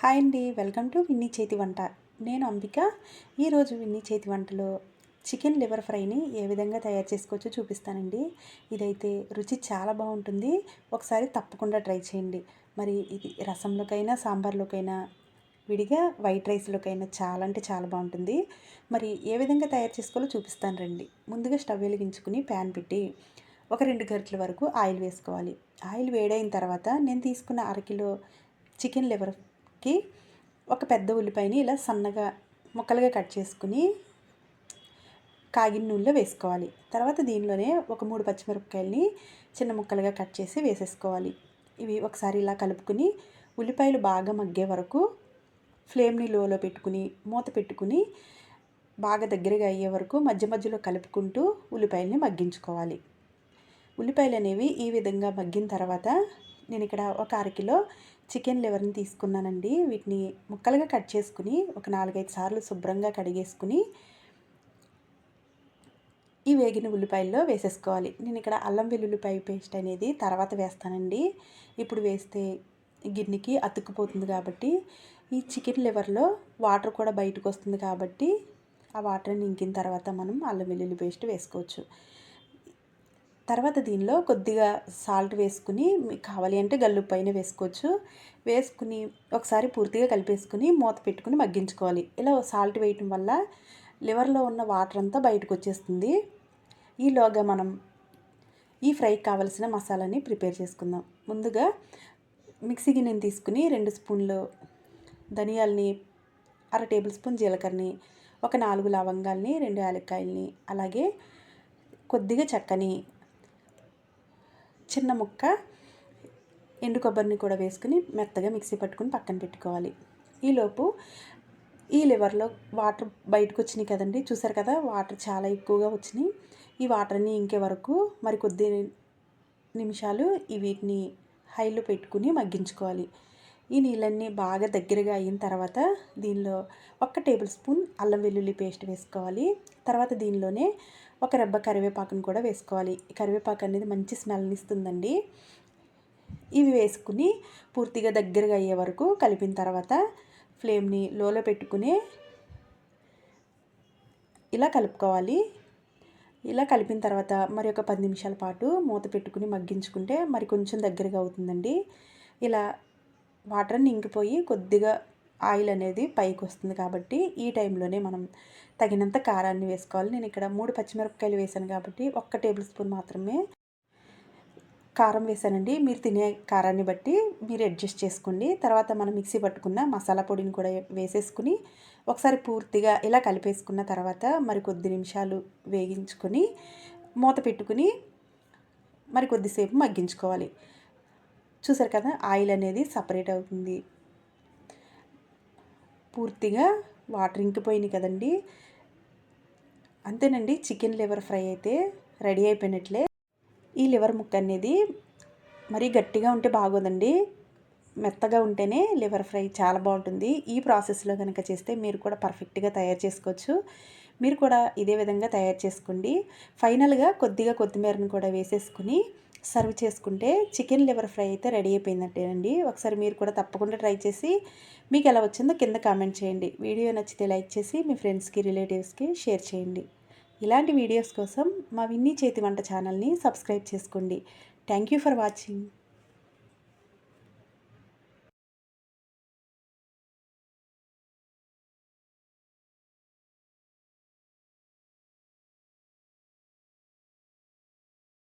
Hi అండి, welcome to Winnie చేతి వంట. నేను అంబిక. ఈరోజు విన్నీ చేతి వంటలో చికెన్ లివర్ ఫ్రైని ఏ విధంగా తయారు చేసుకోవచ్చో చూపిస్తానండి. ఇదైతే రుచి చాలా బాగుంటుంది. ఒకసారి తప్పకుండా ట్రై చేయండి. మరి ఇది రసంలోకైనా, సాంబార్లోకైనా, విడిగా వైట్ రైస్లోకైనా చాలా అంటే చాలా బాగుంటుంది. మరి ఏ విధంగా తయారు చేసుకోవాలో చూపిస్తాను రండి. ముందుగా స్టవ్ వెలిగించుకుని ప్యాన్ పెట్టి ఒక 2 గరిటెల వరకు ఆయిల్ వేసుకోవాలి. ఆయిల్ వేడైన తర్వాత నేను తీసుకున్న అరకిలో చికెన్ లివర్కి ఒక పెద్ద ఉల్లిపాయని ఇలా సన్నగా ముక్కలుగా కట్ చేసుకుని కాగిన నూనెలో వేసుకోవాలి. తర్వాత దీనిలోనే ఒక 3 పచ్చిమిరపకాయలని చిన్న ముక్కలుగా కట్ చేసి వేసేసుకోవాలి. ఇవి ఒకసారి ఇలా కలుపుకుని ఉల్లిపాయలు బాగా మగ్గే వరకు ఫ్లేమ్ని లోలో పెట్టుకుని మూత పెట్టుకుని బాగా దగ్గరగా అయ్యే వరకు మధ్య మధ్యలో కలుపుకుంటూ ఉల్లిపాయలని మగ్గించుకోవాలి. ఉల్లిపాయలు అనేవి ఈ విధంగా మగ్గిన తర్వాత నేను ఇక్కడ ఒక అరకిలో చికెన్ లివర్ని తీసుకున్నానండి. వీటిని ముక్కలుగా కట్ చేసుకుని ఒక 4-5 సార్లు శుభ్రంగా కడిగేసుకుని ఈ వేగిన ఉల్లిపాయల్లో వేసేసుకోవాలి. నేను ఇక్కడ అల్లం వెల్లుల్లిపాయ పేస్ట్ అనేది తర్వాత వేస్తానండి. ఇప్పుడు వేస్తే గిన్నెకి అతుక్కుపోతుంది కాబట్టి ఈ చికెన్ లివర్లో వాటర్ కూడా బయటకు వస్తుంది కాబట్టి ఆ వాటర్ని ఇంకిన తర్వాత మనం అల్లం వెల్లుల్లి పేస్ట్ వేసుకోవచ్చు. తర్వాత దీనిలో కొద్దిగా సాల్ట్ వేసుకుని మీకు కావాలి అంటే గల్లుప్పైన వేసుకోవచ్చు. వేసుకుని ఒకసారి పూర్తిగా కలిపేసుకుని మూత పెట్టుకుని మగ్గించుకోవాలి. ఇలా సాల్ట్ వేయటం వల్ల లివర్లో ఉన్న వాటర్ అంతా బయటకు వచ్చేస్తుంది. ఈలోగా మనం ఈ ఫ్రైకి కావలసిన మసాలాని ప్రిపేర్ చేసుకుందాం. ముందుగా మిక్సీ గిన్నెని తీసుకుని 2 స్పూన్లు ధనియాలని, 1/2 టేబుల్ స్పూన్ జీలకర్రని, ఒక 4 లవంగాల్ని, 2 యాలక్కాయలని, అలాగే కొద్దిగా చెక్కని, చిన్న ముక్క ఎండు కొబ్బరిని కూడా వేసుకుని మెత్తగా మిక్సీ పట్టుకుని పక్కన పెట్టుకోవాలి. ఈలోపు ఈ లివర్లో వాటర్ బయటకు వచ్చినాయి కదండి, చూసారు కదా, వాటర్ చాలా ఎక్కువగా వచ్చినాయి. ఈ వాటర్ని ఇంకే వరకు మరి కొద్ది నిమిషాలు వీటిని హైలో పెట్టుకుని మగ్గించుకోవాలి. ఈ నీళ్ళన్నీ బాగా దగ్గరగా అయిన తర్వాత దీనిలో 1 టేబుల్ స్పూన్ అల్లం వెల్లుల్లి పేస్ట్ వేసుకోవాలి. తర్వాత దీనిలోనే ఒక రెబ్బ కరివేపాకును కూడా వేసుకోవాలి. కరివేపాకు అనేది మంచి స్మెల్ని ఇస్తుందండి. ఇవి వేసుకుని పూర్తిగా దగ్గరగా అయ్యే వరకు కలిపిన తర్వాత ఫ్లేమ్ని లోలో పెట్టుకుని ఇలా కలుపుకోవాలి. ఇలా కలిపిన తర్వాత మరి ఒక 10 నిమిషాల పాటు మూత పెట్టుకుని మగ్గించుకుంటే మరి కొంచెం దగ్గరగా అవుతుందండి. ఇలా వాటర్ని ఇంకిపోయి కొద్దిగా ఆయిల్ అనేది పైకి వస్తుంది కాబట్టి ఈ టైంలోనే మనం తగినంత కారాన్ని వేసుకోవాలి. నేను ఇక్కడ 3 పచ్చిమిరపకాయలు వేసాను కాబట్టి 1 టేబుల్ స్పూన్ మాత్రమే కారం వేసానండి. మీరు తినే కారాన్ని బట్టి మీరు అడ్జస్ట్ చేసుకోండి. తర్వాత మనం మిక్సీ పట్టుకున్న మసాలా పొడిని కూడా వేసేసుకుని ఒకసారి పూర్తిగా ఇలా కలిపేసుకున్న తర్వాత మరి కొద్ది నిమిషాలు వేగించుకొని మూత పెట్టుకుని మరి కొద్దిసేపు మగ్గించుకోవాలి. చూసారు కదా, ఆయిల్ అనేది సపరేట్ అవుతుంది. పూర్తిగా వాటర్ ఇంకిపోయినాయి కదండి. అంతేనండి, చికెన్ లివర్ ఫ్రై అయితే రెడీ అయిపోయినట్లే. ఈ లివర్ ముక్క అనేది మరీ గట్టిగా ఉంటే బాగోదండి, మెత్తగా ఉంటేనే లివర్ ఫ్రై చాలా బాగుంటుంది. ఈ ప్రాసెస్లో కనుక చేస్తే మీరు కూడా పర్ఫెక్ట్గా తయారు చేసుకోవచ్చు. మీరు కూడా ఇదే విధంగా తయారు చేసుకోండి. ఫైనల్గా కొద్దిగా కొత్తిమీరను కూడా వేసేసుకుని సర్వ్ చేసుకుంటే చికెన్ లివర్ ఫ్రై అయితే రెడీ అయిపోయిందంటేనండి. ఒకసారి మీరు కూడా తప్పకుండా ట్రై చేసి మీకు ఎలా వచ్చిందో కింద కామెంట్ చేయండి. వీడియో నచ్చితే లైక్ చేసి మీ ఫ్రెండ్స్కి, రిలేటివ్స్కి షేర్ చేయండి. ఇలాంటి వీడియోస్ కోసం మా విన్నీ చేతి వంట ఛానల్ని సబ్స్క్రైబ్ చేసుకోండి. Thank you for watching.